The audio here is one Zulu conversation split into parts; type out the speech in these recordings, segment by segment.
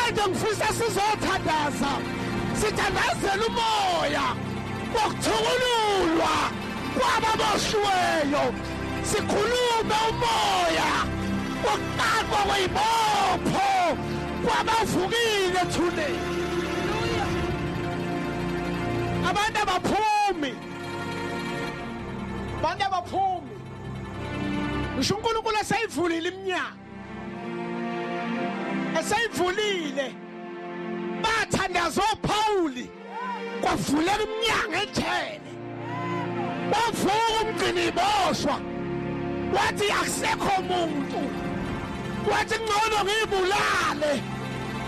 namhlanje ngifisa sizothandaza sithandazela umoya wokuthukululwa kwababoshiweyo sikhulume umoya wokuqaqwa kweyibopho kwabavukile ethuneni abantu abaphumi ngisho uNkulunkulu esayivulile iminyango esayivulile bathandaza oPawuli kwavuleka iminyango ejele bavuka umgcini iboshwa wathi akusekho umuntu wathi ngcono ngibulale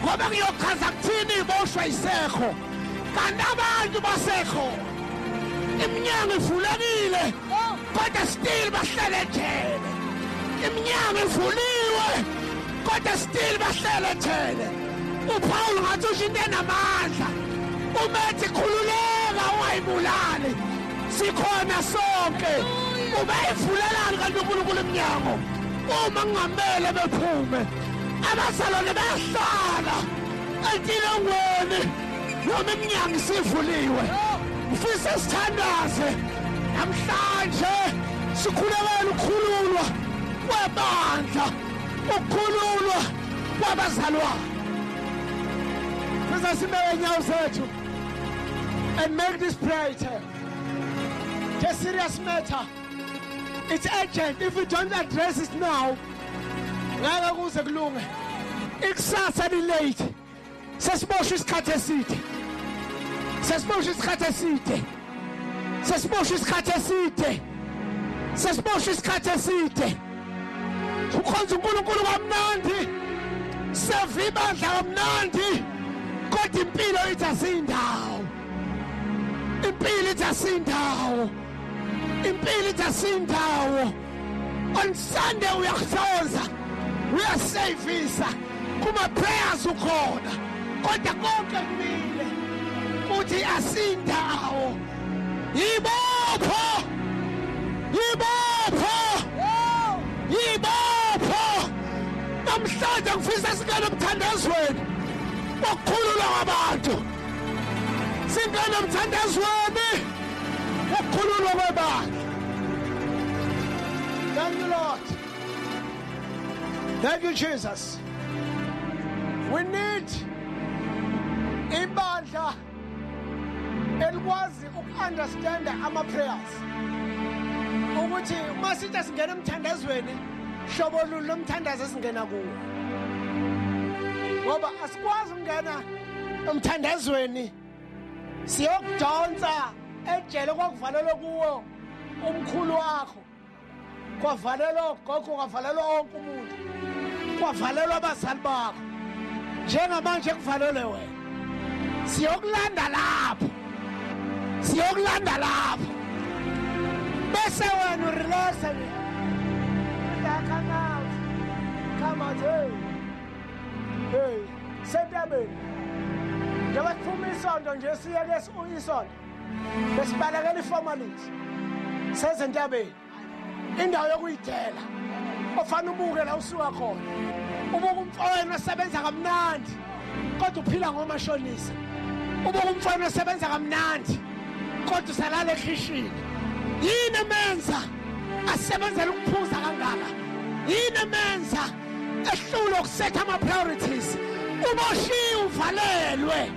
ngoba ngiyochaza kuthini iboshwa isekho kanti abantu basekho iminyango ivulekile kodwa still bahlele ejele iminyango ivuliwe kodwa still bahlele ejele uPaul ngathi usho into enamandla umethi khululeka ungayibulali sikhona sonke ubayivulelani kanti uNkulunkulu iminyango uma kungamele bephume abazalwane bayahlala entilongweni noma iminyango isivuliwe ufisa sithandaze namhlanje sikhulekela ukukhululwa kwebandla ukukhululwa kwabazalwane fisa sibeke inyawo zethu and make this prayer a serious matter. It's urgent. If we don't address it now, ngeke kuze kulunge ikusasa late sesibosha isikhathi eside sesibosha isikhathi eside sesibosha isikhathi eside sesibosha isikhathi eside ukhonza uNkulunkulu kamnandi seva ibandla kamnandi kodwa impilo ithi asindawo impilo ithi asindawo impilo ithi asindawo on Sunday uyahloza uyasavisa kuma prayers ukhona kodwa konke kumile uthi asindawo yibopho namhlanje ngifisa singene emthandazweni wokukhululwa kwabantu singene emthandazweni wokukhululwa kwabantu. Thank you, Lord. Thank you, Jesus. We need ibandla elikwazi uku-understand ama-prayers ukuthi uma sithi singena emthandazweni hlobo lulu lomthandazo esingena kuwo ngoba asikwazi ukungena emthandazweni siyokudonsa ejele kwakuvalelwe kuwo umkhulu wakho kwavalelwa ugogo kwavalelwa wonke umuntu kwavalelwa abazali bakho njengamanje kuvalelwe wena siyokulanda lapho bese wena urelaxa come out hey sentabeni njengoba siphuma isonto nje siyeke isonto besibalekela iformality sezentabeni indawo yokuyidela ofana ubuke la usuka khona ubuke umfowenu osebenza kamnandi kodwa uphila ngomashonisa ubuke umfowenu osebenza kamnandi kodwa usalala ekhishini yini emenza asebenzela ukuphuza kangaka yini emenza ehlula ukusetha ama-priorities uboshiwe uvalelwe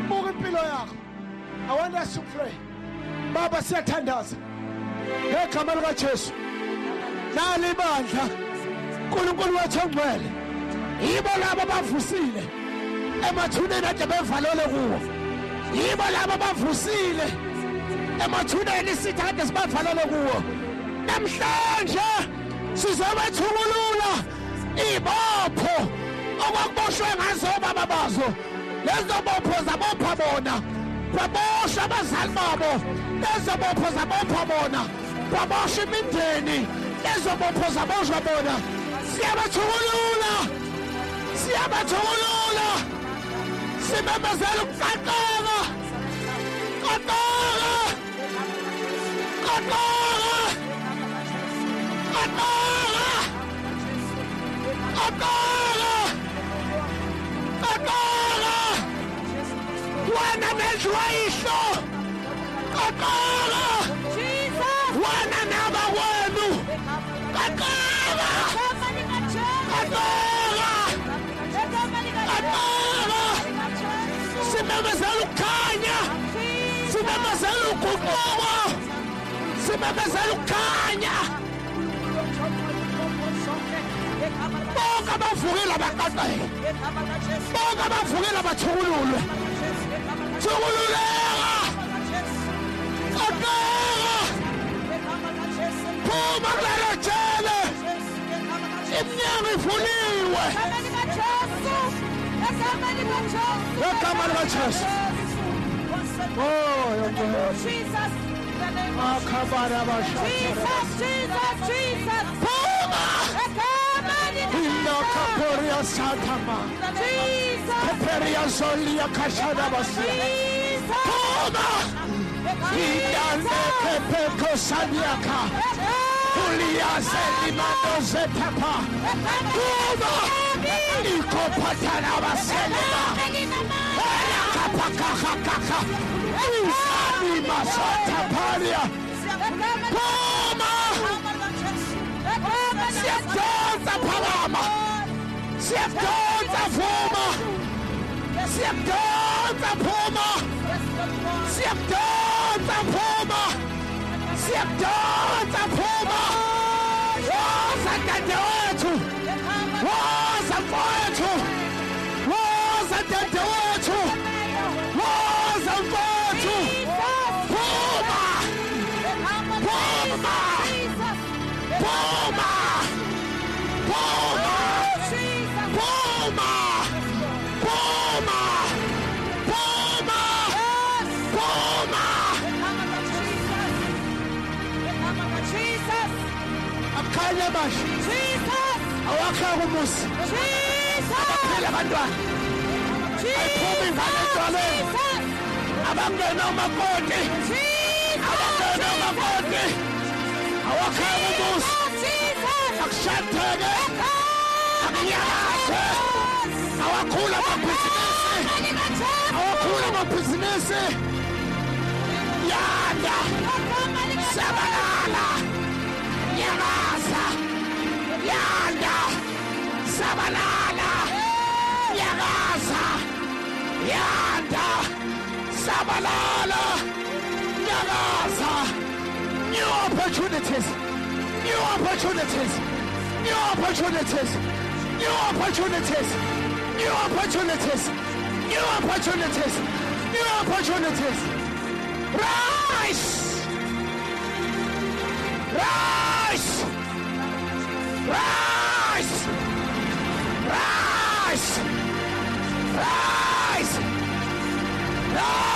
buka impilo yakho. I want us to pray. Baba siyathandaza ngegama likaJesu nali ibandla uNkulunkulu wethu ongcwele yibo labo bavusile emathuneni ade bevalele kuwo yibo labo bavusile emathuneni sithi ade sibavalele kuwo namhlanje sizobethulula ibopho okwakuboshwe ngazo baba bazo lezo bopho zabopha bona kwabosha abazali babo lezo bopho zabopha bona kwabosha imindeni lezo bopho zaboshwa bona siyabathulula simemezela ukuqaqeka Akala! Akala! Wena nejwaisho! Akala! Wena naba wenu! Akala! Akala! Akala! Simemezela ukukhanya! Simemezela ukuguquka! Simemezela ukukhanya! Bonke abavukile abaqaqeke. Bonke abavukile abathukululwe. Thukululeka! Qaqeka! Phuma kulelo jele! Iminyango ivuliwe! Egama likaJesu! Oh, Jesus! akhabara abashaka. Jesus! Phuma! Inda kaporia satama. Kaperia zolia kashada basia. Puma! Inda nekepeko sadiaka. Ulia zelimano zetapa. Puma! Iko patana baselima. Ela kapakakaka. Isani masata paria. Puma! Siyadonsa phakama. Siyadonsa vuma. Siyadonsa phuma. Siyadonsa phuma. Siyadonsa phuma. Woza dade wethu. Woza mfowethu. Woza dade wethu. Woza mfowethu. Phuma. Phuma. Phuma! Phuma! Phuma! Phuma! Phuma! Phuma! Akhanya bashi. Awakha kumusi. Abaphila abantwana. Ayiphuma ingane egcwaleni. Abangena umakoti. Abangena umakoti. Awakha kumusi. Akushatheke. Akunyakathe. Awakhula amabhizinisi. Awakhula amabhizinisi. Yanda. Sabalala. Nyakaza. Yanda. Sabalala. Nyakaza. Yanda. Sabalala. Nyakaza. New opportunities. New opportunities. New opportunities. New opportunities. New opportunities. New opportunities. New opportunities. Rise! Rise! Rise! Rise! Rise! Rise!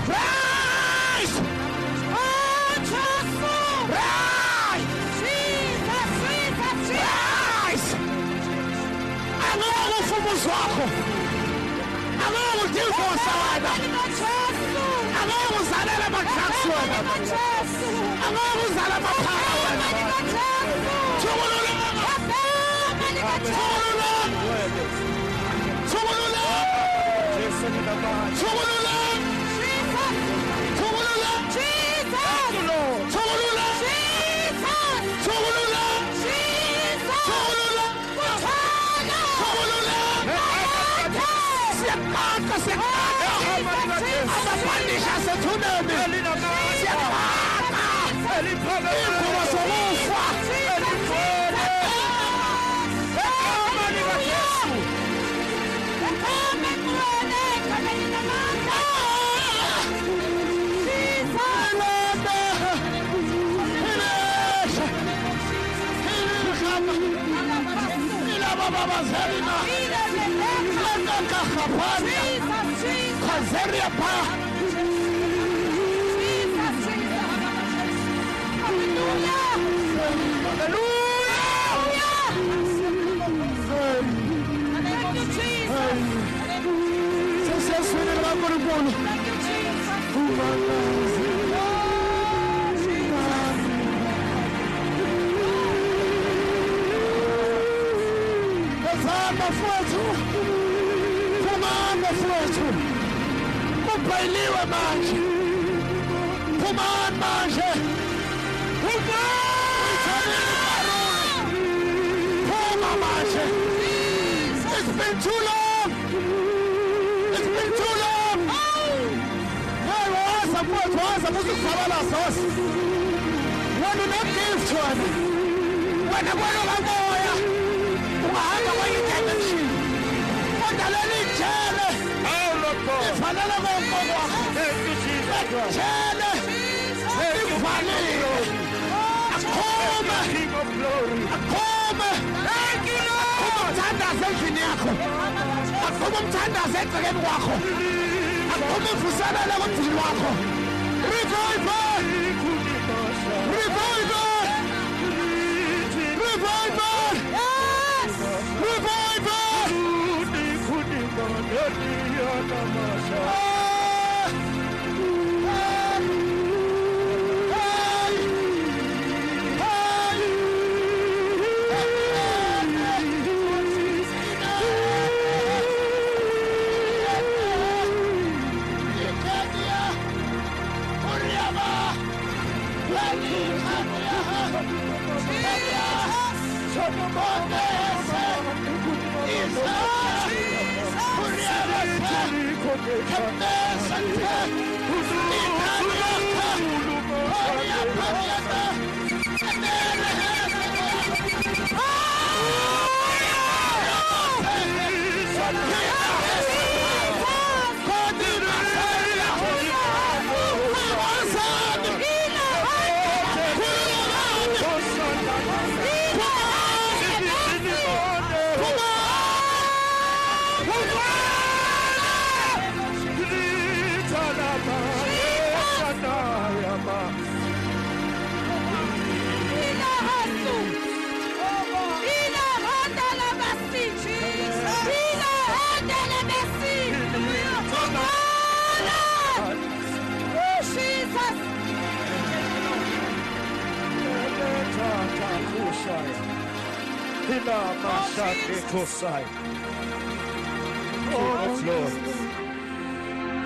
Rise! Rise! Angeke ufumuzi wakho. Angeke udivosa wena. Angeke uzalele ama-drugs wena. Angeke uzale amaphara wena. Thukululeka. Thukululeka. Thukululeka. Thukululeka. Amaphandisha asethuneni. Siyaqhaqa. Iy'ngubo zokufa. Egama likaJesu. bafowethu, phumani bafowethu, ubhayiliwe manje, phumani manje, phuma manje. It's been too long. It's been too long. Hey, waza mfowethu, waza muzukuzabala sosi. Wena unegift wena. Wena kwelo kamoya. Ungahamba kwenye dimension. Kodwa leli jele. Ifanele konke kwakho. Jele. Ifanele. Akome. Akome. Umthandaze endlini yakho. Akome umthandaze egcekeni kwakho. Akome uvuselele kumdili wakho. Revival. Revival. Revival. Yes. Revival.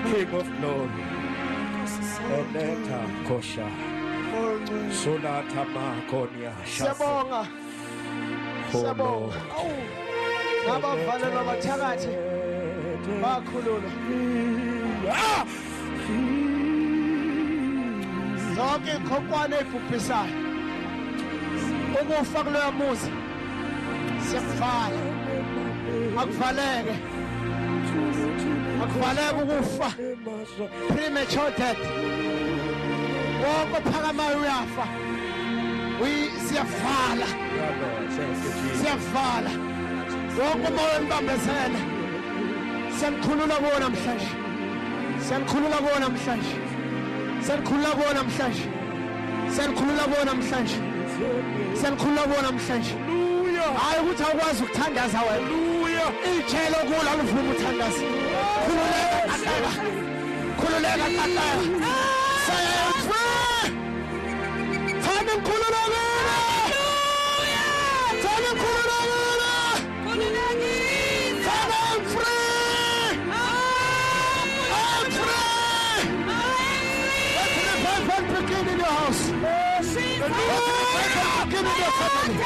King of glory, Eleta Kosha, Sonata Makonia, Siyabonga. Siyabonga. Abavalelwa abathakathi bakhululwa. Zonke ikhokwane ezibhubhisayo. Ukufa kuloya muzi. Siyakuvala. Akuvaleke. Akuvaleke ukufa. Premature death. Wonke ophakamayo uyafa. Siyavala. Siyavala. Wonke umoya embambezele. Siyanikhulula kuwo namhlanje. Siyanikhulula kuwo namhlanje. Siyanikhulula kuwo namhlanje. Siyanikhulula kuwo namhlanje. Siyanikhulula kuwo namhlanje. Hayi ukuthi awukwazi ukuthandaza wena. Ijelo kulo alivuma uthandaza. Khululeka qaqeka. Khululeka qaqeka. Say free. Thanda ngikhulula kulo. Thanda ngikhulula kulo. Thanda free. I'm free. Let the revival begin in your house. Let the revival begin in your family.